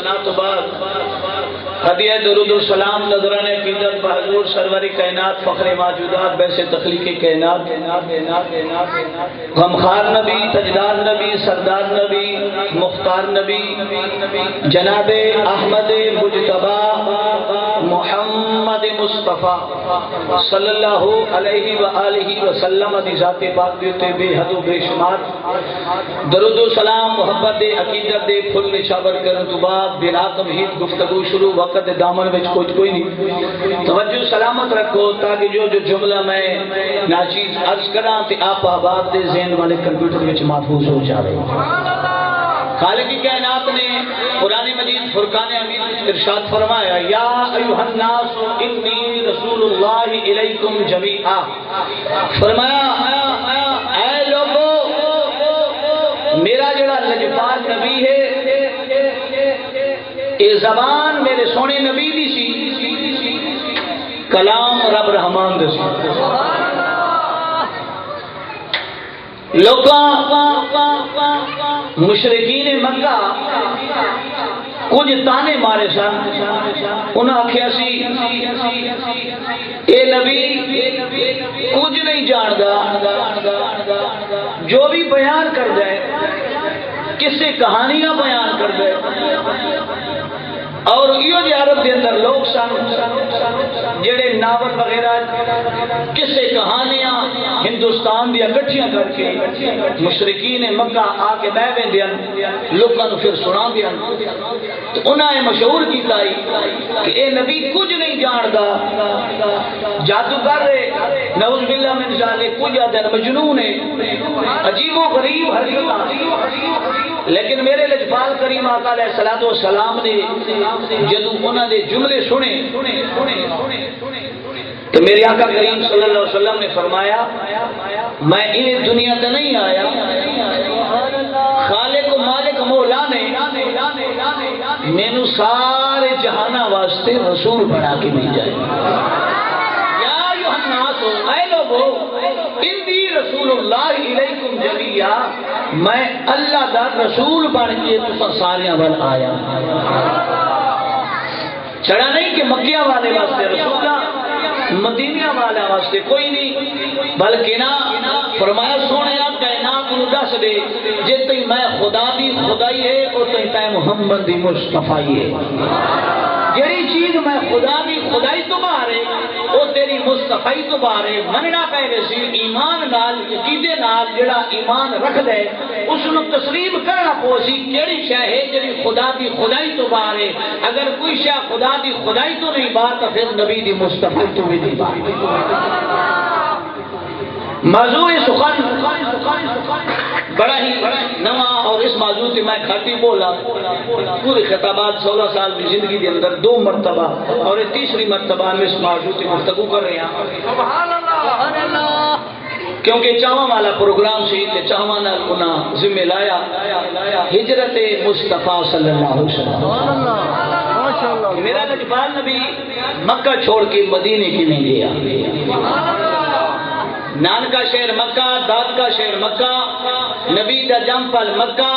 ثنا تو بعد ہدیہ درود و سلام نذران عقیدت بحضور سرور کائنات فخر موجودات بیس تخلیق کائنات غمخوار نبی تاجدار نبی سردار نبی مختار نبی جناب احمد مجتبی محمد مصطفیٰ صلی اللہ علیہ وآلہ وسلم دی ذات پاک دیتے بے حد و بے شمار درود و سلام محبت عقیدت دے پھل نشاور کرن تو بعد بنا تمہید گفتگو شروع وقت دامن وچ کوئی نہیں توجہ سلامت رکھو تاکہ جو جملہ میں ناچیز عرض کراں تے آپ احباب دے ذہن والے کمپیوٹر وچ محفوظ ہو جاوے خالق کائنات نے قرآن مجید فرقان حمید ارشاد فرمایا یا ایھا الناس انی رسول اللہ الیکم جمیعا فرمایا اے لوگو میرا جڑا لجپال نبی ہے یہ زبان میرے سونے نبی دی سی کلام رب رحمان دی سی لوگاں مشرکین مکہ کچھ تانے مارے سن انہاں آکھیا سی اے نبی کچھ نہیں جاندا جو بھی بیان کر دے کسے کہانیاں بیان کر دے اور یہ جو عرب کے اندر لوگ سن جڑے ناول وغیرہ کسے کہانیاں ہندوستان دیا کٹھیاں کر کے مشرکین مکہ آ کے بہ ویندیاں لوکاں نوں پھر سنا دیاں تو انہاں نے مشہور کیتا کہ اے نبی کچھ نہیں جاندا جادوگر ہے نعوذ باللہ من ذالک کچھ آدھے مجنون ہے عجیب و غریب حرکتاں لیکن میرے لجپال کریم آقا علیہ الصلوۃ والسلام نے جدو انہاں دے جملے سنے تو میرے آقا کریم صلی اللہ علیہ وسلم نے فرمایا میں انہیں دنیا تے نہیں آیا خالق و مالک مولا نے مینوں سارے جہانہ واسطے رسول بنا کے بھیجا ہے یا ایھا الناس اے لوگو انی رسول اللہ الیکم جمیعا میں اللہ دا رسول بن کے تساں ساریاں ول آیا چڑھا نہیں کہ مکیہ والے واسطے رسولہ مدینہ والے واسطے کوئی نہیں بلکہ نا فرمایا سونے آپ کائنات کو دس دے جے تئی میں خدا دی خدائی ہے اور تئی تے محمد دی مصطفی ہے جڑی چیز میں خدا دی خدائی تو باہر ہے وہ تیری مصطفی تو باہر ہے مننا پہلے سی ایمان نال عقیدے نال جڑا ایمان رکھ دے اس نو تسلیم کرنا پوسی کیڑی شے ہے جڑی خدا دی خدائی تو باہر ہے اگر کوئی شے خدا دی خدائی تو نہیں باہر تو پھر نبی دی مصطفی تو بھی نہیں باہر موضوع سخن بڑا ہی نواں اور اس موضوع سے میں کھاتی بولا پورے خطابات 16 سال کی زندگی کے اندر 2 مرتبہ اور تیسری مرتبہ میں اس موضوع سے گفتگو کر رہے ہیں سبحان اللہ کیونکہ چاواں والا پروگرام سی تے چاواں نال انہاں ذمہ لایا ہجرت مصطفیٰ صلی اللہ علیہ وسلم ماشاءاللہ میرا لجپال نبی مکہ چھوڑ کے مدینے کی نہیں گیا نان کا شہر مکہ داد کا شہر مکہ نبی دا جمپل مکہ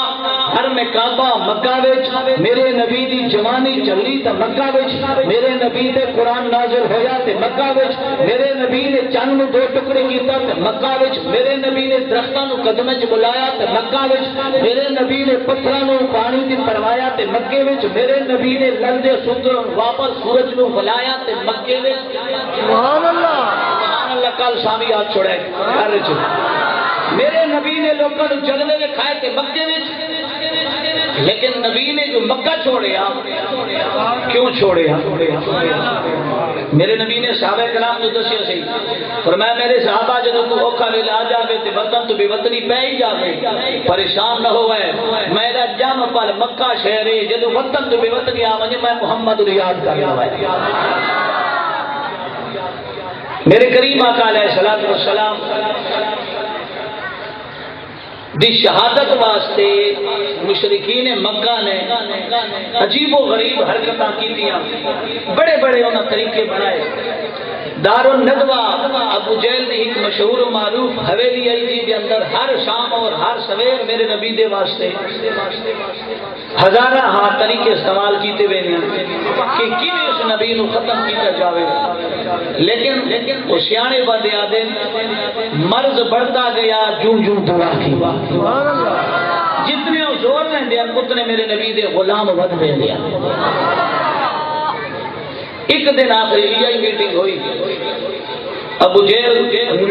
ہر میں کعبہ مکہ وچ میرے نبی دی جوانی چلی تے مکہ وچ میرے نبی دے قرآن نازل ہویا تے مکہ وچ میرے نبی نے چند نو 2 ٹکڑے کیتا تے مکہ وچ میرے نبی نے درختاں نو قدم وچ بلایا تے مکہ وچ میرے نبی نے پتھراں نو پانی تے پروایا تے مکے وچ میرے نبی نے لندے سندر واپس سورج نو بلایا تے مکے وچ سبحان اللہ اللہ کل سامی ہاتھ چھوڑے گھر چ میرے نبی نے لوگوں کو جلوے دکھائے تھے مکے وچ لیکن نبی نے جو مکہ چھوڑیا کیوں چھوڑیا میرے نبی نے صحابہ کرام کو دسیا سی فرمایا میرے صحابہ جدوں کو اوکھا ویلا آ جاوے تے وطن تو بے وطنی پہ ہی جاوے پریشان نہ ہوئے میرا جم پل مکہ شہر ہے جدوں وطن تو بے وطنی آ ونجے میں محمد نو یاد کر لواں میرے کریم آقا علیہ الصلوۃ والسلام دی شہادت واسطے مشرکین مکہ نے عجیب و غریب حرکتاں کیتیاں بڑے بڑے انہاں طریقے بنائے دار الندوہ ابو جہل دی ایک مشہور و معروف حویلی آئی تھی دے اندر ہر شام اور ہر سویر میرے نبی دے واسطے ہزارہ ہاں طریقے استعمال کیتے ہوئے ہیں کہ کیویں اس نبی نو ختم کیتا جاوے، لیکن وہ سیانے بندے آدے مرض بڑھتا گیا جوں جوں دعا کی، جتنے وہ زور لیندے ہیں اتنے میرے نبی دے غلام ود دے ہیں۔ ایک دن آخری یہی میٹنگ ہوئی، ابو جہل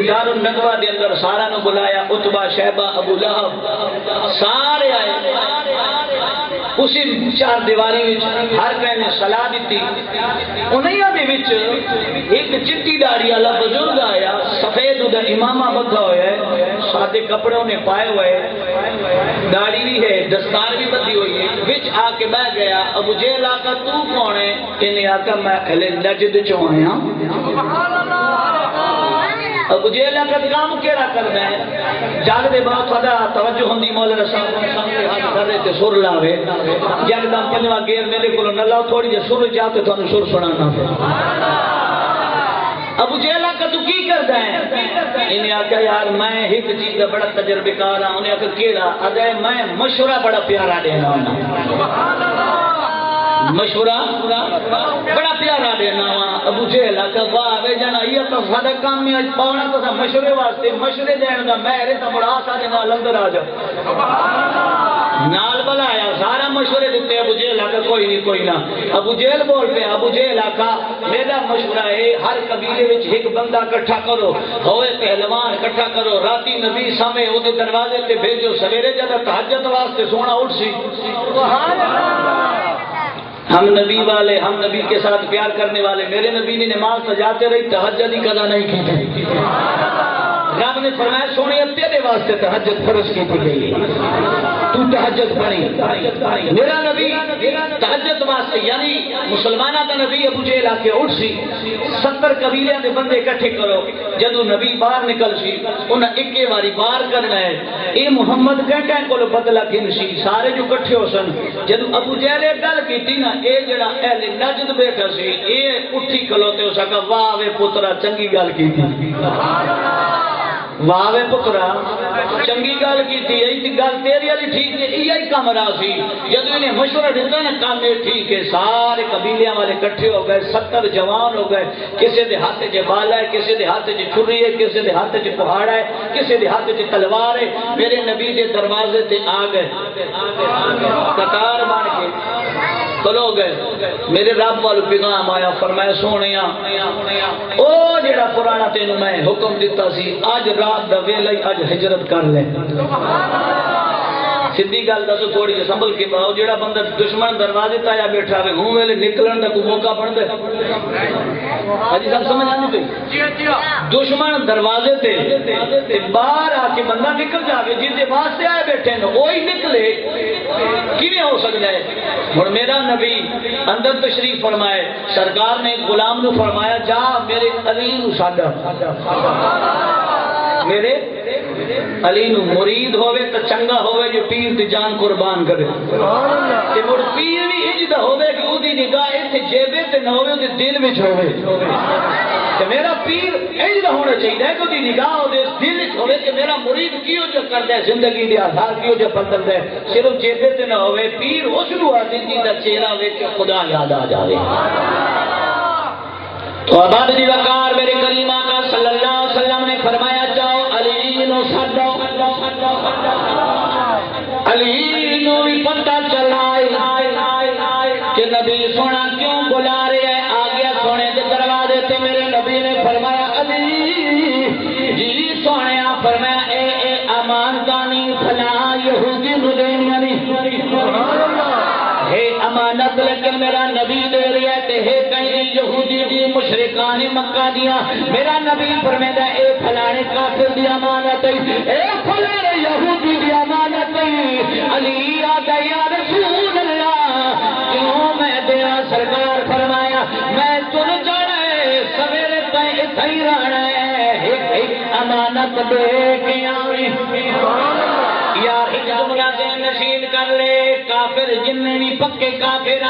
دار الندوہ دے اندر سارا نو بلایا، عتبہ شیبہ ابو لہب سارے آئے، اسی چار دیواری وچ ہر کہے نے صلاح دیتی۔ انہیاں دے وچ ایک چٹی داڑھی والا بزرگ آیا، سفید دا امامہ بدھا ہویا ہے، سادے کپڑوں نے پائے ہوئے، داڑھی بھی ہے، دستار بھی بدھی ہوئی ہے، وچ آ کے بیٹھ گیا۔ ابو جہل آقا تو کون ہے؟ انہیں آقا میں اہل نجد چوں آیا۔ ابو جہل آقا کام کیڑا کرنا ہے؟ جگ دے بہت خدا توجہ ہوندی مولا صاحب سامنے ہاتھ کر رہے تے سر لاوے، جگ دا پنجواں گیر میرے کولوں نہ لاؤ، تھوڑی جی سر جا کے تھانوں سر سنانا پے۔ ابو جہل آقا تو کی کردا ہے؟ انہیں آقا یار میں ایک چیز دا بڑا تجربے کار ہاں۔ انہیں آقا کیڑا؟ ادا میں مشورہ بڑا پیارا دینا ہونا، مشورہ بڑا پیارا دینا وا۔ ابو جہل آقا واہ وے جنا یہ تو ساڈا کام ہے، پاونا تو مشورے واسطے، مشورے دین دا میں رے تے بڑا سارے نال اندر آ جا نال بلایا، سارا مشورے دیتے۔ ابو جہل آقا کوئی نہیں کوئی نہ۔ ابو جہل بول پہ، ابو جہل آقا میرا مشورہ ہے ہر قبیلے وچ ایک بندہ اکٹھا کرو، ہوئے پہلوان اکٹھا کرو، راتی نبی سامنے او دے دروازے تے بھیجو، سویرے جب تہجد واسطے سونا اٹھ سی۔ سبحان اللہ۔ ہم نبی والے، ہم نبی کے ساتھ پیار کرنے والے، میرے نبی نے نماز سجاتے رہی، تہجد ہی قضا نہیں کی تھی۔ رب نے فرمایا سونے تیرے واسطے تہجد فرض کی گئی ہے، تو تہجد پڑھی۔ میرا نبی تہجد واسطے یعنی مسلمانہ کا نبی ابو جہل آ کے اٹھ سی، 70 قبیلے دے بندے اکٹھے کرو، جدو نبی باہر نکل سی انہیں ایک باری باہر کرنا ہے، اے محمد کہیں کو بدلہ گن سی، سارے جو اکٹھے ہو سن۔ جدو ابو جہل گل کی نا، اے جڑا اہل نجد بیٹھا سی اے اٹھی کلوتے ہو سکا، واہ وے پترا چنگی گل کی تھی، واہ وے پترا چنگی گل کی تھی، یہی گل تیری والی ٹھیک ہے، یہی کام رہا سی۔ جب انہیں مشورہ دیتا نا کام یہ ٹھیک ہے، سارے قبیلیاں والے کٹھے ہو گئے، 70 جوان ہو گئے، کسی دے ہاتھ چ بالا ہے، کسی دے ہاتھ چ چھری ہے، کسی دے ہاتھ چ پہاڑا ہے، کسی دے ہاتھ چ تلوار ہے، میرے نبی دے دروازے تے آ گئے، قطار بن کے کھلو گئے۔ میرے رب والو پیغام آیا، فرمایا سونیا او جڑا پرانا تینوں میں حکم دیتا سی، آج رات دا ویلا ہی اج ہجرت کر لے۔ سیدھی گل دسو تھوڑی جی سنبھل کے پاؤ، جڑا بندہ دشمن دروازے تایا بیٹھا ہوئے ہوں ویلے نکلن دا کوئی موقع بنتا ہے؟ حاجی صاحب سمجھ آنی پئی؟ دشمن دروازے تے باہر آ کے بندہ نکل جاوے، جس دے واسطے آئے بیٹھے ہیں وہی نکلے، کیویں ہو سکتا ہے؟ اور میرا نبی اندر تشریف فرمائے، سرکار نے غلام نو فرمایا جا میرے علی نو ساڈا، میرے علی نو مرید ہوئے تو چنگا ہوئے جو پیر دی جان قربان کرے، تے مڑ پیر بھی اجدا ہوئے کہ او دی نگاہ ایتھے جیبے تے نہ ہوئے تے دل وچ ہوئے، تے میرا پیر اجدا ہونا چاہیے کہ او دی نگاہ او دے دل وچ ہوئے کہ میرا مرید کیوں جو کردا ہے، زندگی دے آثار کیوں جو بدلدا ہے، صرف جیبے تے نہ ہوئے، پیر اس نو آدھی دا چہرہ ویکھ کے خدا یاد آ جاوے۔ تو آباد دی وقار میرے کریم آقا صلی اللہ علیہ وسلم نے فرمایا جاؤ علی نو ساڈو، علی نو بھی پتہ چلائے کہ نبی سونا کیوں بلا رہے ہیں، آ گیا سونے دے دروازے تے، میرے نبی نے فرمایا علی جی سونے، فرمایا اے امانتانی فلاں یہودی نو دینی ہے امانت، لیکن میرا نبی دے رہا ہے تے ہے کہیں یہودی دی مشرکان مکہ دیا، میرا نبی فرمایا اے فلانے کافر دی امانت ہے، اے فلانے یہودی دی امانت ہے۔ علی آتا یا رسول اللہ کیوں میں دیا؟ سرکار فرمایا میں تن جانا ہے، سویرے تائیں اتھے ہی رہنا ہے، ایک امانت دے کے آئیں یار، ایک جملہ سے نشین کر لے، کافر جننے بھی پکے کافر،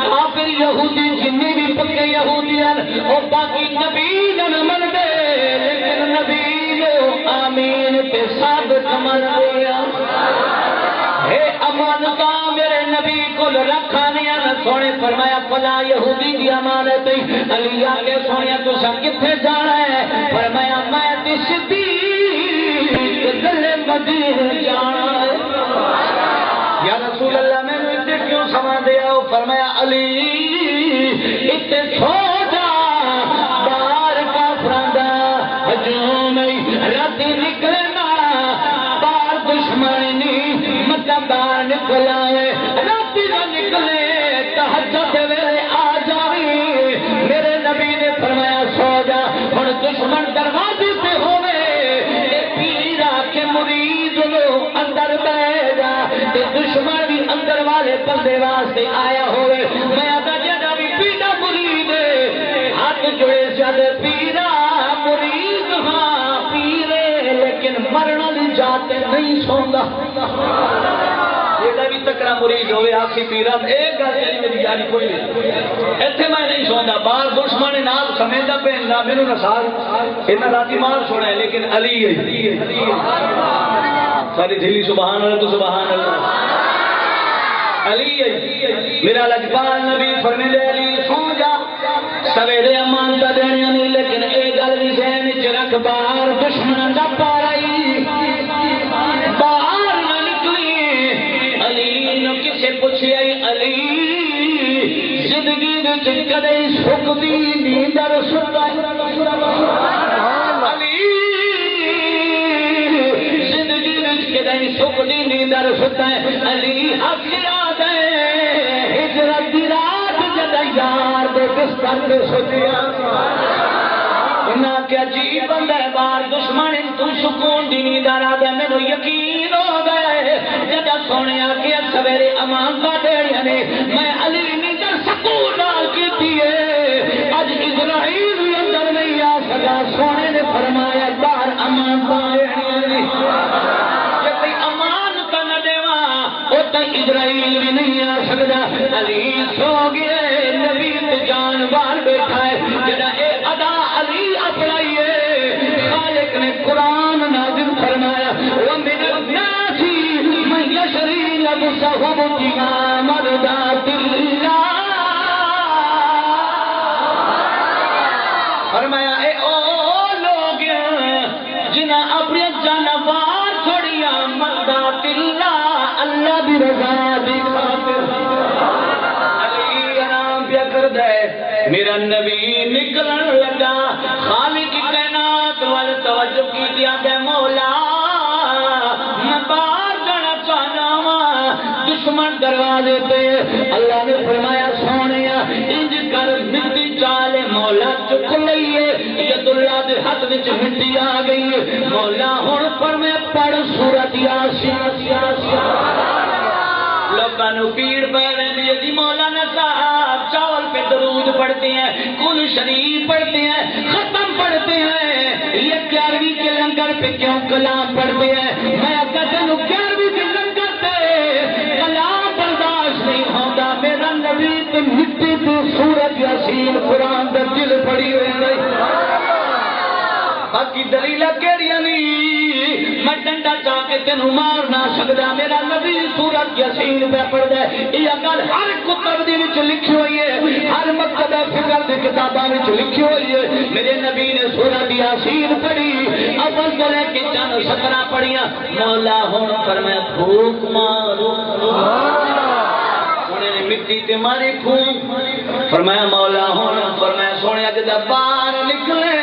کافر یہودی جننے بھی پکے یہودی، اور باقی نبی نہ من دے، لیکن نبی جو آمین پہ ثابت من دیا ہے، امانتا میرے نبی کھانے نہ سونے فرمایا فلا یہودی دی امانت علی آگے سونے تسا کتنے جانا ہے فرمایا میں تے صدیق گلے مدینے جانا ہے یا رسول اللہ میں نے اسے کیوں سما دیا ہو فرمایا علی اتنے سو جا باہر کا فراندا ہجوم راتی نکلے نا باہر دشمن نہیں مکہ باہر نکل آئے راتی نہ نکلے تہجد ویلے آ جاوی میرے نبی نے فرمایا سو جا ہن دشمن دروازے پہ ہوے تے پیر آ کے مرید لو اندر بیٹھ جا تے دشمن بھی اندر والے بندے واسطے آیا ہوئے میں آتا جڑا بھی پیڑا مرید ہاتھ جوڑے چل پیرا مرید ہاں پیرے لیکن مرنا دی جاتے نہیں سوندا یہ بھی تکڑا مرید ہوئے آخی پیرا ایک گل چلی میری یاری کوئی نہیں ایتھے میں نہیں سوندا باہر دشمن نال سمیتا پہننا میرے نسال اتنا راتی مال چھوڑا ہے لیکن علی ہے ساری دلی سبحان اللہ تو سبحان اللہ علی ہے میرا لجپال نبی فرمیندے علی سو جا سویرے امانتا دینیا نہیں لیکن اے گل بھی ذہن وچ رکھ باہر دشمن دا پارائی باہر نہ نکلی علی نو کسے پوچھیا علی زندگی وچ کدے سکدی نیندر ستا علی زندگی وچ کدے سکدی نیندر ستا علی ہسیا ہجرت دی رات جدا یار دے بستر تے سوتیا انہاں کہ عجیب بندہ ہے باہر دشمن تو سکون دی نیند آ دے مینوں یقین ہو گئے جدا سونے آ کے سویرے امانتا دیڑیاں نے میں علی نیندر سکون نال کیتی ہے اج اسرائیل بھی اندر نہیں آ سکا سونے نے فرمایا باہر امانتا دیڑیاں اسرائیل بھی نہیں آ سکتا علی سو گئے نبی جان بار بیٹھا ہے جڑا اے ادا علی اپنائیے خالق نے قرآن نازل فرمایا وَمِنَ النَّاسِ مَن يَشْرِي نَفْسَهُ ابْتِغَاءَ مَرْضَاتِ اللَّهِ فرمایا اے او لوگ جنہاں اپنی جانوار چھوڑیا مرضات اللہ اللہ بھی رضا دی خاطر علی آرام پیا کر دے میرا نبی نکلن لگا خالق کائنات وال توجہ کی دیا دے مولا میں باہر جانا چاہنا وا دشمن دروازے پہ اللہ نے فرمایا سونیا انج کر مٹی چالے مولا چک لئیے ید اللہ دے ہاتھ وچ مٹی آ گئی مولا ہن پر میں پڑھ سورۃ یاسین لوگاں نو پیر پہ رہی ہے مولانا صاحب چاول پہ درود پڑھتے ہیں کل شریف پڑھتے ہیں ختم پڑھتے ہیں یہ 11ویں کے لنگر پہ کیوں کلام پڑھتے ہیں میں کہتے ہیں 11ویں کے لنگر پہ کلام برداشت نہیں ہوتا میرا نبی تو مٹی تو سورۃ یاسین قرآن دا دل پڑھی ہوئی نہیں باقی دلیلہ کیڑیاں نہیں میں ڈنڈا چاہ کے تینوں مار نہ سکدا میرا نبی سورۃ یاسین پہ پڑھدا ہے یہ گل ہر کتب دے وچ لکھی ہوئی ہے ہر مکتب فکر دی کتاباں وچ لکھی ہوئی ہے میرے نبی نے سورۃ یاسین پڑھی اول گلے کے چند سطرہ پڑھیاں مولا ہن فرمایا پھوک مارو انہوں نے مٹی تے ماری پھوک فرمایا مولا ہن فرمایا سونے جدا باہر نکلے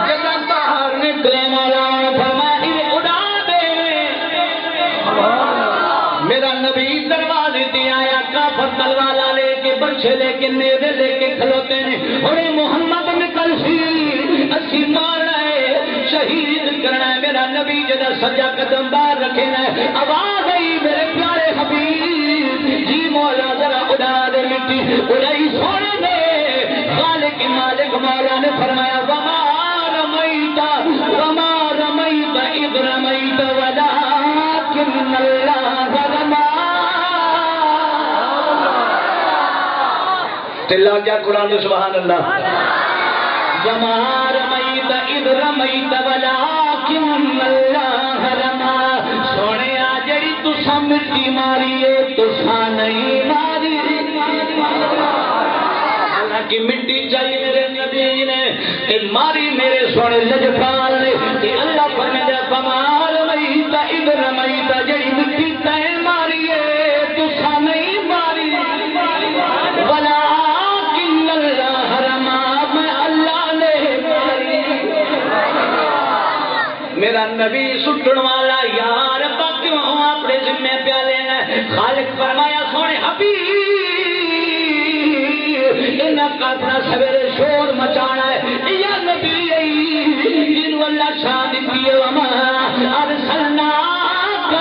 جدا باہر نکلے مولا فرمایا اڑا دے میرا نبی دروازے تے آیا کافر تلوار لے کے برچھے لے کے نیزے لے کے کھلوتے ہیں اور محمد نکل سی اسی مارنا ہے شہید کرنا ہے میرا نبی جدا سجا قدم باہر رکھنا ہے آواز آئی میرے پیارے حبیب جی مولا ذرا اڑا دے مٹی اڑائی سونے دے خالق مالک مولا نے فرمایا وما رمیت اذ رمیت ولکن اللہ رمی تلا کیا قرآن دے سبحان اللہ وما رمیت اذ رمیت ولکن اللہ رمی سونے آ جڑی تسا مٹی ماری ہے تسا نہیں ماری حالانکہ مٹی چاہیے میرے نبی نے کہ ماری میرے سونے لجپال نے کہ اللہ فرمایا فمال میتا ابن میتا جڑی مٹی تے ماری ہے تسا نہیں ماری ولیکن اللہ رما میں اللہ نے ماری میرا نبی سٹن والا یار کیوں اپنے ذمہ پہ لینا خالق فرمایا سونے حبیب انہیں کافنا سویرے شور مچانا ہے یا نبی جنو اللہ شان دیتی وما ارسلناک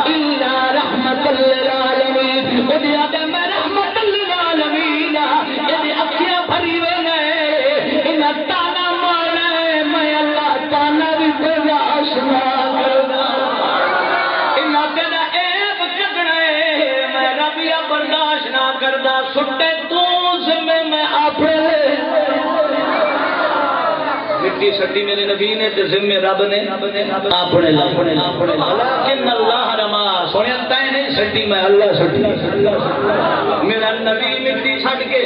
الا رحمت للعالمین وہ دیا دے میں رحمت للعالمین یہ اکھیاں بھری ہوئے گئے انہیں تانا مارے میں اللہ تانا بھی برداشت نہ کرنا انہیں تیرا عیب کٹنے میں ربیہ برداشت نہ کردا سٹے تو ذمہ میں اپنے مٹی سٹی میرے نبی نے تے ذمہ رب نے اپنے لیکن اللہ رما سونے تائیں نہیں سٹی میں اللہ سٹی میرا نبی مٹی سٹ کے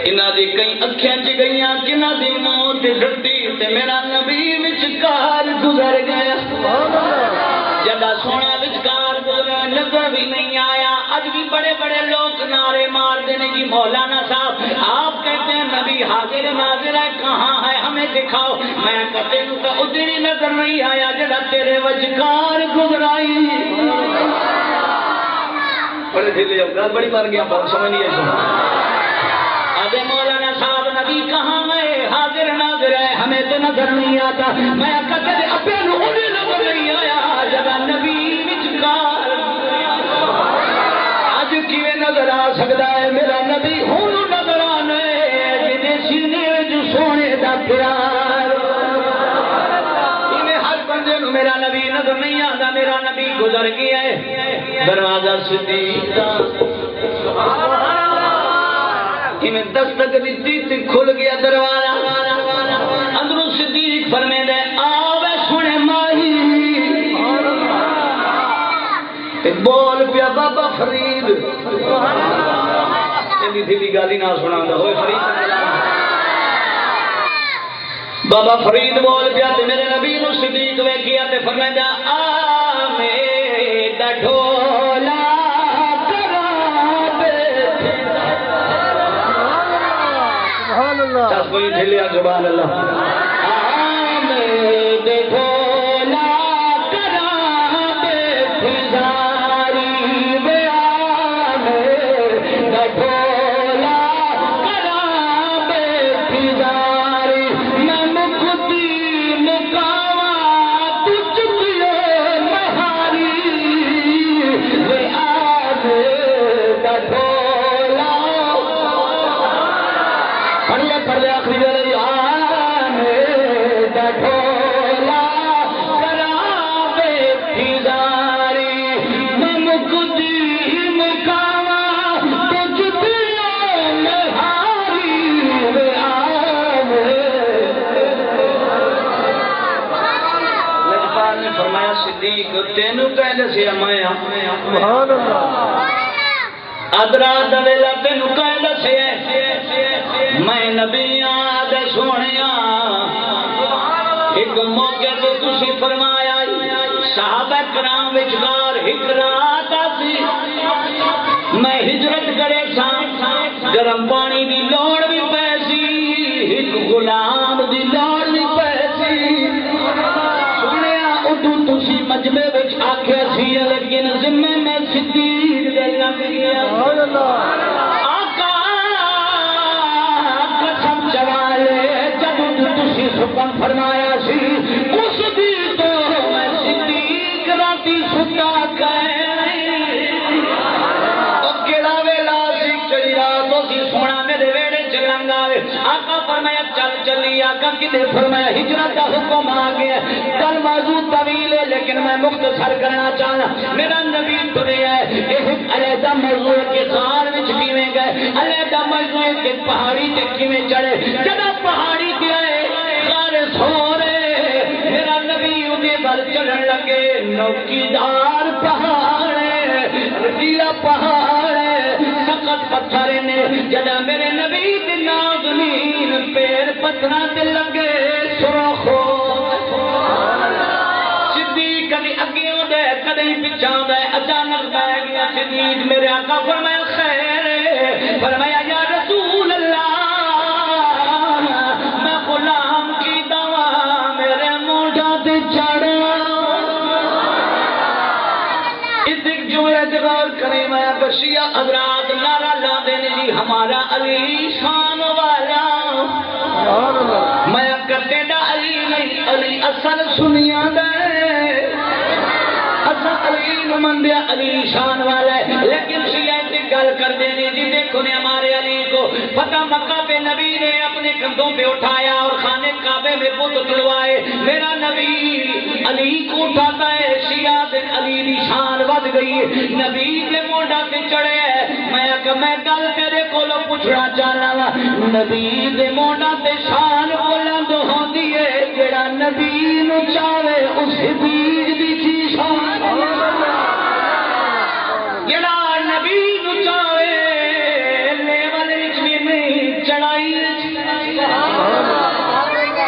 انہاں دی کئی اکھیاں چ گئیاں کنہاں دی موت ڈٹی تے میرا نبی وچکار گزر گیا جدا سونا وچکار گزرا نظر بھی نہیں آیا اج بھی بڑے بڑے لوگ نعرے مار دینے کی مولانا صاحب آپ کہتے ہیں نبی حاضر ناظر ہے کہاں ہے ہمیں دکھاؤ میں کہتے ہوں کہ ادھر ہی نظر نہیں آیا جڑا تیرے وجکار گزرائی بڑے ڈھیلے ہوگا بڑی مار گیا بات سمجھ نہیں ہے ابے مولانا صاحب نبی کہاں ہے حاضر ناظر ہے ہمیں تو نظر نہیں آتا میں کہتے ہیں ابے انہیں نظر نہیں آیا جڑا نبی وجکار آج کیویں نظر آ سکتا ہے میرا نبی ہوں نظر آنا ہے جنہیں سینے جو سونے دا پیار انہیں ہر بندے نو میرا نبی نظر نہیں آتا میرا نبی گزر گیا ہے دروازہ صدیق انہیں دستک دیتی تھی کھل گیا دروازہ اندروں صدیق فرمے دے آوے سنے ماہی بول پیا بابا فرید چلی تھی گالی نہ سنا ہوئے فرید بابا فرید بول پیا تے میرے نبی نو صدیق ویکھیا تے فرمایا آ میرا ڈھولا سبحان اللہ چس کوئی ڈھلیا سبحان اللہ آ میرا ڈھولا کرا بے فزاری تینوں کہہ دسیا سبحان اللہ ادرا دلیلا تینوں کہہ دسیا میں نبی آد سونیا ایک موقع تو تسی فرمایا صحابہ کرام وچکار ایک رات آسی میں ہجرت کرے سا گرم پانی دی لوڑ بھی پیسی ایک غلام دی لوڑ بھی پیسی تسی مجمع وچ آکھیا سی لیکن ذمہ میں صدیق دے لگ گیا آقا قسم چوالے جب تسی حکم فرمایا سی اس دی تو میں صدیق راتی ستا کیڑا ویلا سی کڑی رات سی سونا میرے ویڑے چ لنگا آقا فرمایا چل چلی آقا کدے فرمایا ہجرت کا حکم آ گیا کل موضوع طویل ہے لیکن میں مختصر کرنا چاہنا میرا نبی ترے ہے ایک علیحدہ موضوع کے خار وچ کیویں گئے علیحدہ موضوع کے پہاڑی تے کیویں چڑھے جڑا پہاڑی تے آئے خار سورے میرا نبی اودے بل چڑھن لگے نوکیدار پہاڑ برفیلا پہاڑ ہے سخت پتھر نے جدا میرے نبی دی نازنین پیر پتھراں تے لگے سرخ صدیق کدی اگے ہوندا ہے کدی پیچھے ہوندا ہے اچانک بیٹھ گیا صدیق میرے آقا فرمایا خیر ہے فرمایا یا رسول اللہ میں غلام کی دوا میرے موڈا تے چڑھا غور کریں میں بشیہ حضرات نعرہ لا دینے جی ہمارا علی شان والا میں کرتے دا علی نہیں علی اصل سنیا دے اصل علی نمندیا علی شان والا ہے لیکن شیعہ سے گل کر دینے جی دیکھو نے ہمارے علی کو فتح مکہ پہ نبی نے اپنے کندھوں پہ اٹھایا اور خانے کعبے میں بت تلوائے میرا نبی علی کو اٹھاتا ہے شیعہ سے علی دی شان ود گئی ہے نبی کے موڈا سے چڑھے میں گل تیرے کولو پوچھنا چاہنا وا نبی دے موڈا سے شان بلند ہوندی ہے جڑا نبی نو چاہے اس صدیق دی تھی شان جڑا نبی نو چاہے لیول وچ بھی نہیں چڑھائی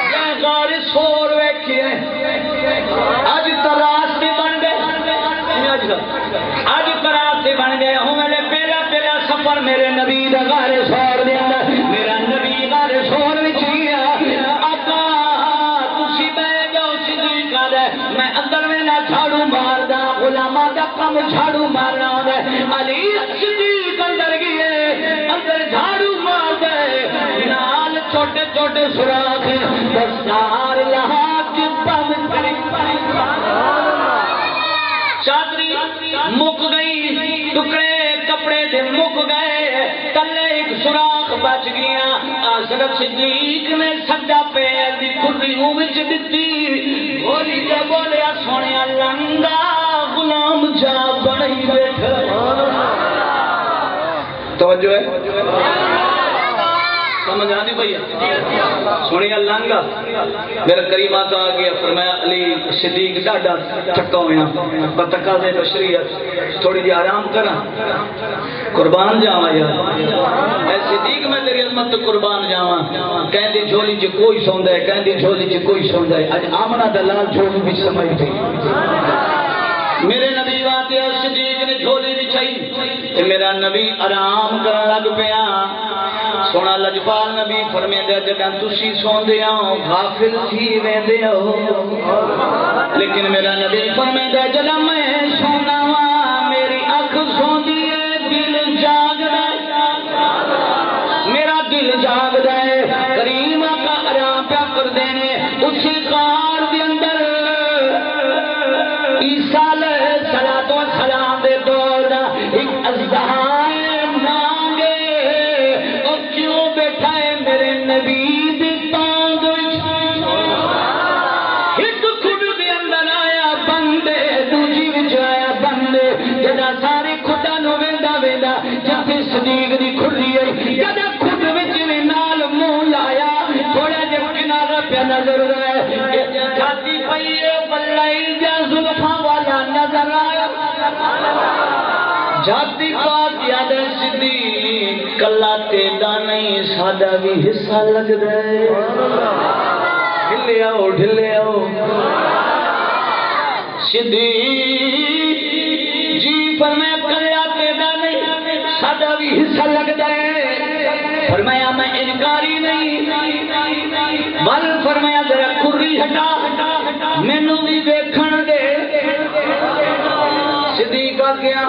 جے غار سور ویکھے اج تراستے بن گئے اج تراستے بن گئے ہوں میں پہلا پہلا سفر میرے نبی دا غار سور دے اندر میرا نبی غار سور وچ گیا آقا تسی بیٹھ جاؤ صدیق دے میں اندر ویلا جھاڑو ماردا غلاماں دا کم جھاڑو مارنا ہوندا علی صدیق اندر گئے اندر جھاڑو مار دے نال چھوٹے چھوٹے سوراخ دستار لہا کے بند کرے چادری مک گئی ٹکڑے کپڑے دے مک گئے تلے ایک سوراخ بچ گیا حضرت صدیق نے سجا پیر دی کھلی وچ دتی بولی تے بولیا سونیا لنگا غلام جا بڑی بیٹھا توجہ ہے سمجھ آنی بھیا سونیا لانگا میرا کریم آتا آگیا فرمایا علی صدیق ڈاڈا تھکا ہویا بتکا دے بشریت تھوڑی دی آرام کرا قربان جاوا یار اے صدیق میں تیری عظمت تو قربان جاوا کہیں دی جھولی چ کوئی سوندا ہے کہیں دی جھولی چ کوئی سوندا ہے اج آمنہ دلال جھولی بھی سمجھ تھی میرے نبی واتے صدیق نے جھولی دی چاہی تے میرا نبی آرام کرن لگ پیا سونا لجپال نبی فرمے دے جداں تسی سوندے ہو غافل تھی ویندے ہو لیکن میرا نبی فرمے دے جداں میں سونا وا میری اکھ سوندی ہے دل جاگدا میرا دل جاگدا ہے کریم کا آرام پیا کر دینے اسی غار دے اندر عیسیٰ علیہ الصلوۃ والسلام دے دور دا ایک اژدہا نبی دی تانگ ایک خود دے اندر آیا بندے دوجی وچ آیا بندے جدا سارے خدا نو ویندا ویندا جتے صدیق دی کھلی ہے جدا خود وچ نے نال منہ لایا تھوڑا جہا کنارہ پہ نظر آیا جاتی پئی بلائی جا زلفاں والا نظر آیا جاتی پاک یاد صدیق کلا تیدا نہیں ساڈا بھی حصہ لگ دے ڈھلے آؤ صدیق جی فرمایا کلا تیدا نہیں ساڈا بھی حصہ لگ دے فرمایا میں انکاری نہیں بل فرمایا ذرا کری ہٹا مینوں بھی ویکھن دے صدیق کیا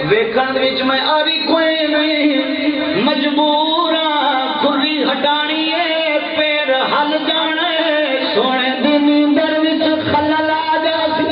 ویکھن وچ میں آری کوئی نہیں مجبوراں کھری ہٹانی ہے پیر ہل جانے سونے دی نیندر وچ خلل آ جاسی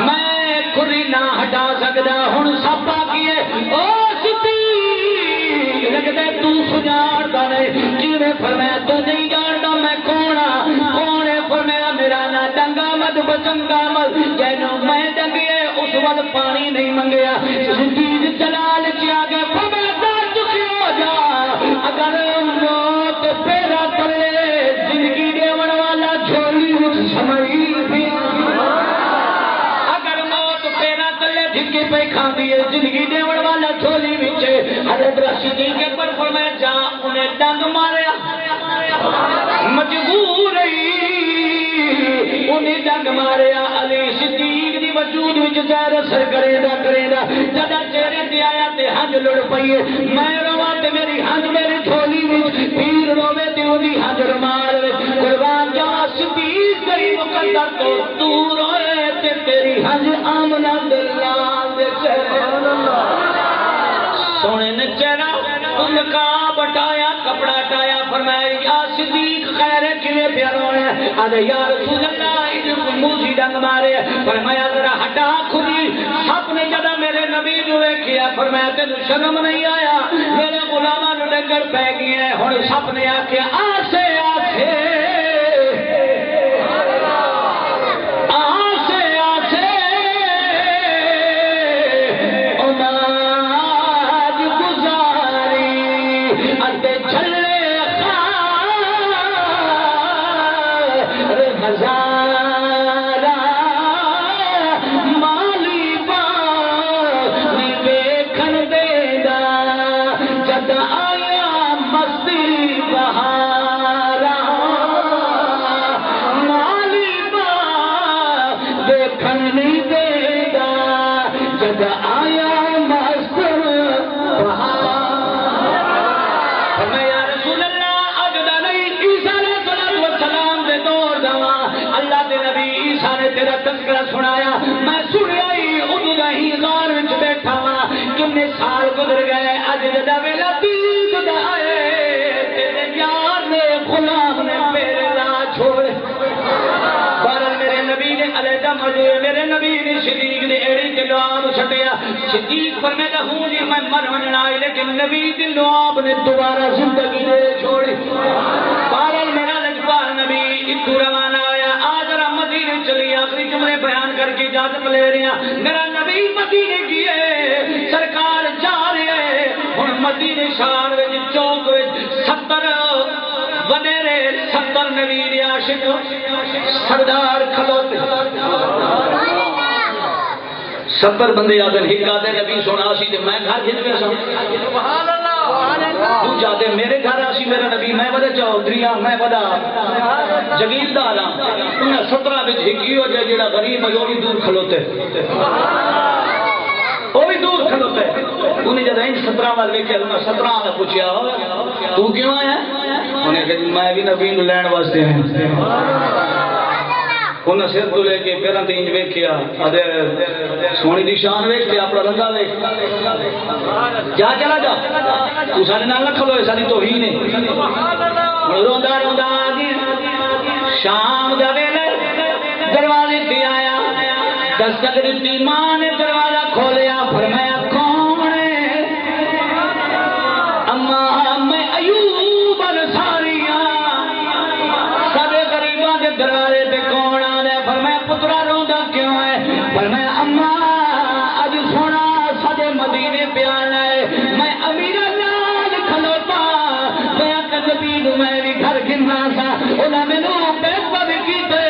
میں کھری نہ ہٹا سکدا ہن سپا کیے او صدیق لگدا تو سجاڑدا نہیں جویں فرمایا تو نہیں جاندا میں کون ہے فرمایا میرا نا ڈنگا مد بچنگا مد جینوں میں ڈنگے اس وقت پانی نہیں منگیا زندگی جلال چیا گیا فرمایا دار چکی ہو جا اگر موت پیرا کرے زندگی دیون والا جھولی سمجھی اگر موت پیرا کرے ڈھکی پہ کھاندی ہے زندگی دیون والا جھولی وچ حضرت صدیق اکبر فرمایا جا انہیں ڈنگ ماریا مجبور انہیں ڈنگ ماریا علی صدیق دی وجود وچ زہر اثر کرے دا جدا چہرے تے آیا تے ہنج لڑ پئی میں رواں تے میری ہنج میری جھولی وچ پیر روے تے اودی ہنج رمال وچ قربان جاواں صدیق تیری مقدر تو روئے تے تیری ہنج آمنہ دلال دے چہرے سونے نے چہرہ نقاب ہٹایا کپڑا ہٹایا فرمایا یا صدیق خیر کیویں پیارو ہے آدھے یا رسول اللہ ان موسی ڈنگ مارے فرمایا ذرا ہٹا کھلی سب نے جدا میرے نبی جو ویکھیا فرمایا تینوں شرم نہیں آیا میرے غلاماں نوں ڈنگر پے گئے ہن سب نے آکھیا آسے آسے سنایا میں سنیا ہی ادھر ہی غار وچ بیٹھا ہاں کنے سال گزر گئے اج جدا ویلا دید دا آئے تیرے یار نے غلام نے میرے لا چھوڑے بہرحال میرے نبی نے علیحدہ موجود میرے نبی نے صدیق نے ایڑی تے لعاب سٹیا صدیق پر میں کہوں جی میں مر ونجنا ہے لیکن نبی تے لعاب نے دوبارہ زندگی دے چھوڑی بہرحال میرا لجپال نبی اتو روانہ آیا آج مدینے چلی آخری جملے بیان کر کے اجازت لے رہے ہیں میرا نبی مدینے گئے سرکار جا رہے ہن مدینے شہر وچ چوک وچ 70 وڈیرے 70 نبی دے عاشق سردار کھلوتے 70 بندے آدھے ہکا دے نبی سونا سی تے میں گھر جت گیا سبحان اللہ تو جاتے میرے گھر آسی میرا نبی میں بڑا چودھریاں میں بڑا جگیردار ہاں انہیں 17 بچ ہکی ہو جائے جڑا غریب ہے وہ بھی دور کھلوتے وہ بھی دور کھلوتے انہیں جب ان 17 وال ویکھیا انہیں 17 نے پوچھیا تو کیوں آیا انہیں کہا میں بھی نبی نو لین واسطے ہیں انہیں سر تو لے کے پیروں تے انج ویکھیا ادے سونی دی شان ویکھ تے اپنا رنگا ویکھ جا چلا جا تو سارے نال نہ کھلوئے ساری توہین ہے روندا روندا شام دا ویلے دروازے تے آیا دستک دتی ماں نے دروازہ کھولیا فرمایا کون ہے اما میں ایوب انصاری سارے غریباں دے دروازے تے کون آندا فرمایا پترا روندا کیوں ہے فرمایا اما اج سونا ساڈے مدینے پیانا ہے میں امیر نال کھلوتا میں نبی نو میں بھی گھر گھنا سا انہاں مینوں پیپر کیتے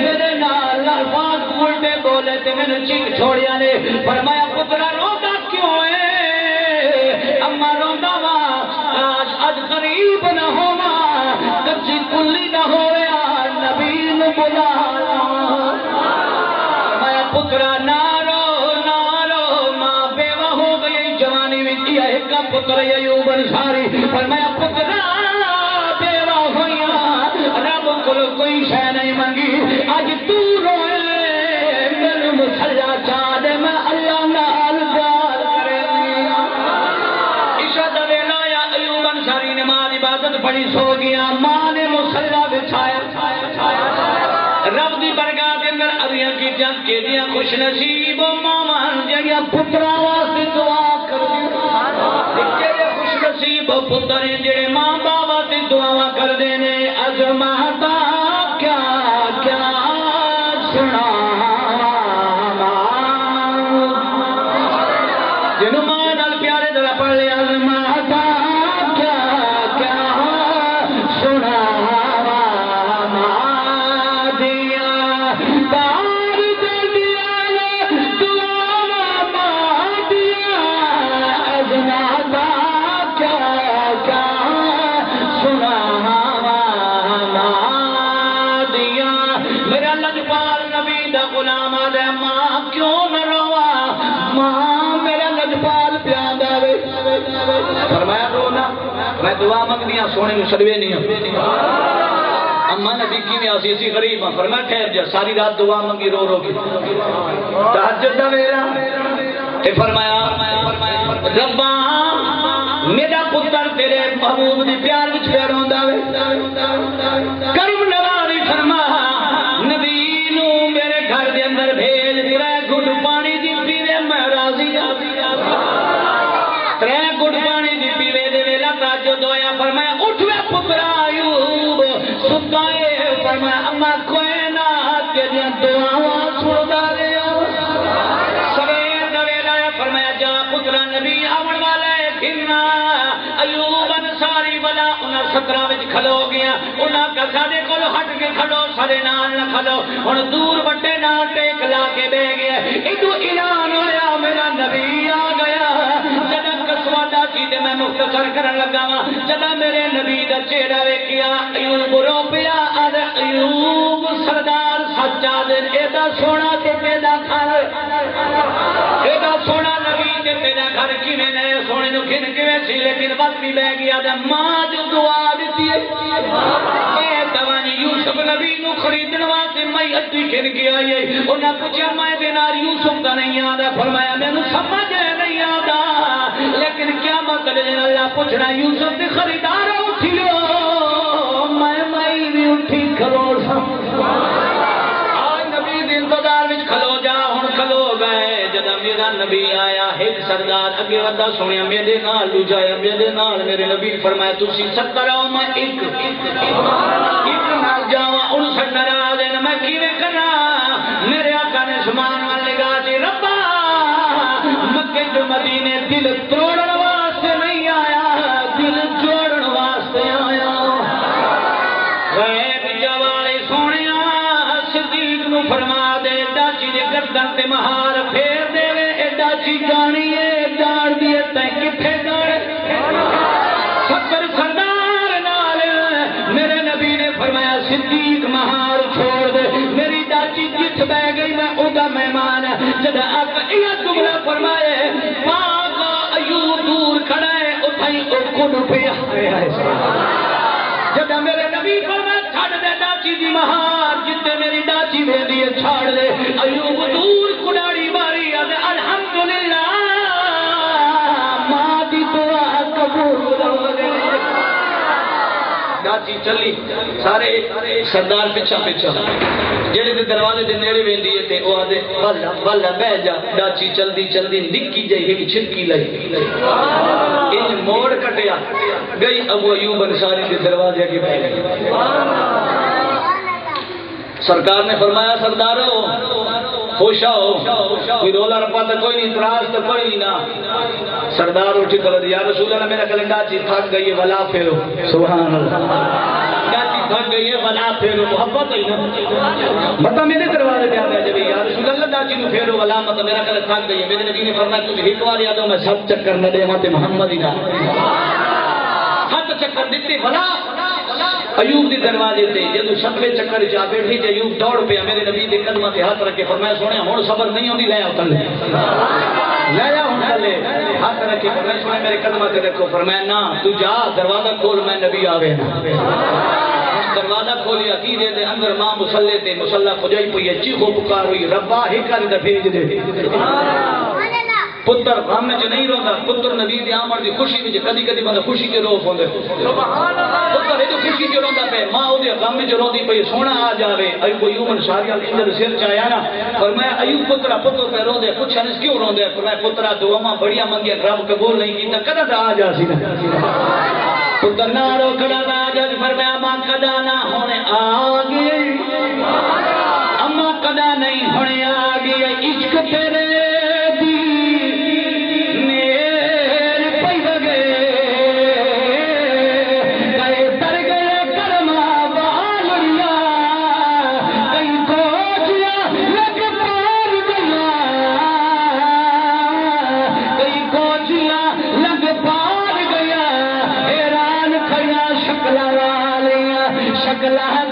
میرے نال الفاظ الٹے بولے تے مینوں چیک چھوڑیا نے فرمایا پترا روندا کیوں ہے اما روندا وا اج قریب نہ ہووا کچی کلی نہ ہویا نبی نو بلا میں پترا نارو ماں بیوہ ہو گئی جوانی وچ ایک پتر ایوب انصاری فرمایا پترا بیوہ ہویاں رب کول کوئی شے نہیں منگی اج تو روئے میرے مسلا چاند میں اللہ نال پیار کرے عشاء دا ویلا یا ایوب انصاری نماز عبادت پڑھی سو گیا ماں نے مسلا بچھایا رب دی برگاہ دے اندر اریاں کی جنگ کے دیاں خوش نصیب ماواں جڑیاں پتراں واسطے دعا کردیاں کیڑے خوش نصیب پتر جڑے ماں باپ واسطے دعاواں کردے نے ازماتا کیا کیا سنا جنوں ماں نال پیارے ذرا پڑھ لے ازماتا کیا کیا سنا دیا بار دیا دعا کیوں نہ روا ماں میرا لجپال پیاد آوے فرمایا رونا میں دعا منگنی ہاں سونے میں شروع نہیں ہوں اماں نبی کی میں آسی اسی غریب ہاں فرمایا ٹھہر جا ساری رات دعا منگی رو رو کی تہجد دا میرا اے فرمایا ربا میرا پتر تیرے محبوب دی پیار وچ پیا روندا وے کرم نواری فرما نبی نو میرے گھر دے اندر بھیج ترے گھٹ پانی دی پیوے میں راضی ترے گھٹ پانی دی پیوے دے ویلا تہجد ہویا فرمایا اٹھ وے پترا ایوب ستا ہے فرمایا اما کوئی نہ تیریاں دعاواں سندا لیا سویر دا ویلا فرمایا جا پترا نبی آون والا ہے گھنا ایوب انصاری والا انہاں 17 وچ کھلو گیا انہاں کہ ساڈے کول ہٹ کے کھڑو سارے نال نہ کھلو ہن دور بڑے نال ٹیک لا کے بہ گیا ادو اعلان ہویا میرا نبی آ گیا جدا کسوادا کی تے میں مختصر کرن لگا وا جدا میرے نبی دا چہرہ ویکھیا ایوب رو پیا اد ایوب سردار سچا دے ایدا سونا تے پیدا کر ایدا سونا نبی تے پیدا گھر کیویں نئے سونے نو گھن کیویں سی لیکن وقت بھی بہ گیا تے ماں جو دعا دتی ہے اے دوانی یوسف نبی نو خریدن واسطے میں اٹھی گھن کے آئی ہے انہاں پوچھا میں دے نال یوسف دا نہیں آندا فرمایا مینوں سمجھ نہیں آندا لیکن کیا مطلب ہے اللہ پوچھنا یوسف دے خریدار اٹھیو میں بھی اٹھی کھلو سا آج نبی دے انتظار وچ کھلو جا ہن کھلو گئے جدا میرا نبی آیا ایک سردار اگے ودا سنیا میرے نال لجایا میرے نال میرے نبی فرمایا تسی 70 آؤ میں ایک نال جاواں 59 ناراض ہیں میں کیویں کراں میرے آقا نے سبحان اللہ نگاہ چ ربا مکے تو مدینے دل توڑن واسطے نہیں آیا دل جوڑن واسطے آیا غیب جوالے سونیا صدیق نو فرما دے ڈاچی دے گردن تے مہار پھیر دے وے اے ڈاچی گانی اے ڈاڑ دیے تے کتھے ڈاڑ ستر سردار نال میرے نبی نے فرمایا صدیق مہار چھوڑ دے میری ڈاچی جت بہ گئی میں اودا مہمان جدا آپ یہ جملہ فرمائے پاک ایوب دور کھڑا ہے اٹھائی او کن پیا جدا میرے نبی فرمایا چھڑ دے ڈاچی دی مہار جتے میری ڈاچی ویندی ہے چھاڑ دے ایوب دور کھڑاڑی ماری تے الحمدللہ ماں دی دعا قبول ہو گئی ڈاچی چلی سارے سردار پیچھا پیچھا جڑے دے دروازے دے نیڑے ویندی ہے تے او آدے والا والا بہ جا ڈاچی چلدی چلدی نکی جئی ایک چھڑکی لئی ان موڑ کٹیا گئی ابو ایوب انصاری کے دروازے کے بیٹھ سرکار نے فرمایا سردارو خوش آؤ کوئی رولا رپا تو کوئی نہیں اعتراض تو کوئی نہیں نا سردار اٹھی کر یا رسول اللہ میرا کلنڈا چیز تھک گئی ہے ولا پھیرو سبحان اللہ ڈاچی تھک گئی ہے ولا پھیرو محبت ہوئی نا مطلب میرے دروازے پہ آ گیا جب یا رسول اللہ ڈاچی نو پھیرو ولا مطلب میرا کل تھک گئی ہے میرے نبی نے فرمایا تجھے ایک بار یاد ہو میں 7 چکر نہ دے ماتے محمد ہی نہ 7 چکر دیتے ولا ایوب دی دروازے تے جدوں 7ویں چکر جا بیٹھی تے ایوب دوڑ پیا میرے نبی دے قدماں تے ہاتھ رکھ کے فرمایا سونے ہن صبر نہیں ہوندی لے آ تلے لے جا ہن تلے ہاتھ رکھ کے فرمایا سونے میرے قدماں تے رکھو فرمایا نا تو جا دروازہ کھول میں نبی آوے نا دروازہ کھولیا کی دے اندر ماں مصلی تے مصلی کھجائی پئی چیخو پکار ہوئی ربا ہی کر دے بھیج دے پتر غم وچ نہیں روندا پتر نبی دی آمد دی خوشی وچ کدی کدی بندہ خوشی تے رو پوندا سبحان اللہ پتر اے خوشی تے روندا پے ماں او دے غم وچ روندی پئی سونا آ جاوے ایوب ایوب انصاری اندر سر چ آیا نا فرمایا ایوب پتر پتر پہ روندے پوچھا نس کیوں روندے فرمایا پترا دعاواں بڑیاں منگیاں رب قبول نہیں کیتا کدا تے آ جا سی پتر نہ رو کدا آ جا فرمایا ماں کدا نہ ہونے آ گئی اما کدا نہیں ہونے آ گئی عشق تیرے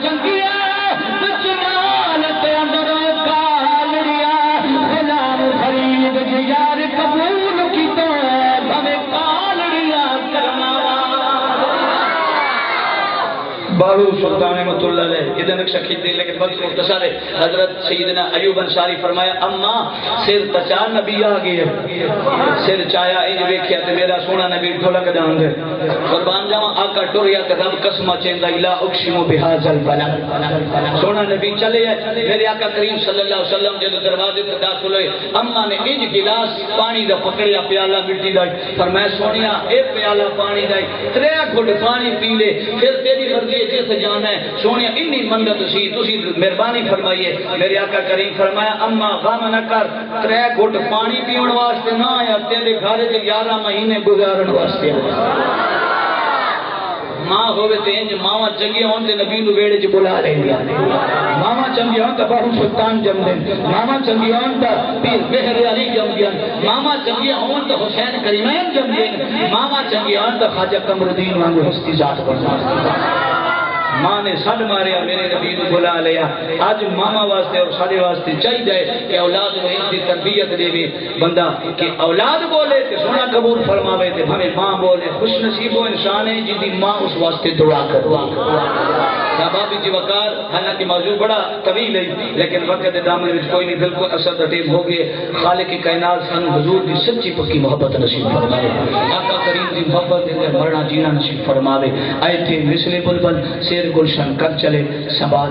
جنگیا بچنال تے اندر کالڑیا باہو سلطان احمد اللہ علیہ ادھر نقشہ کھیتے لیکن وقت مختصر ہے. حضرت سیدنا ایوب انصاری فرمایا اما سر تچا نبی آ گئے سر چایا انج ویکھیا تے میرا سونا نبی ڈھولک دان دے قربان جاواں آقا ٹریا تے رب قسم چیندا الا اقسم بهذا البلد سونا نبی چلے میرے آقا کریم صلی اللہ علیہ وسلم جے دروازے تے داخل ہوئے اما نے انج گلاس پانی دا پکڑیا پیالہ مٹی دا فرمایا سونیا اے پیالہ پانی دا 3 گھٹ پانی پی لے پھر تیری مرضی جس جانا ہے سونیا انی منگت سی تسی مہربانی فرمائیے. میرے آقا کریم فرمایا اما غم نہ کر 3 گھٹ پانی پیون واسطے نہ آیا تیرے گھر وچ 11 مہینے گزارن واسطے ماں ہوئے تے انج ماواں چنگیاں ہون تے نبی نو ویڑے چ بلا لیندیاں ماواں چنگیاں ہون تے باہو سلطان جم دین ماواں چنگیاں ہون تے پیر مہر علی جم دیاں ماواں چنگیاں ہون تے حسین کریمین جم دین ماواں چنگیاں ہون تے خواجہ قمر الدین وانگو ہستی ذات بن ماں نے سڈ ماریا میرے نبی کو بلا لیا. آج ماما واسطے اور سارے واسطے چاہیے کہ اولاد کو ان کی تربیت دے بندہ کہ اولاد بولے تو سونا قبول فرماوے تے بھویں ماں بولے. خوش نصیب وہ انسان ہے جن کی ماں اس واسطے دعا کر بابی جی وقار حالانکہ موضوع بڑا طویل ہے لیکن وقت دامن میں کوئی نہیں بالکل اثر ٹیم ہو گئے. خالق کی کائنات سن حضور کی سچی پکی محبت نصیب فرماوے آقا کریم کی محبت دے مرنا جینا نصیب فرماوے. آئے تھے مثل بلبل شیر گلشن کر چلے سنبھال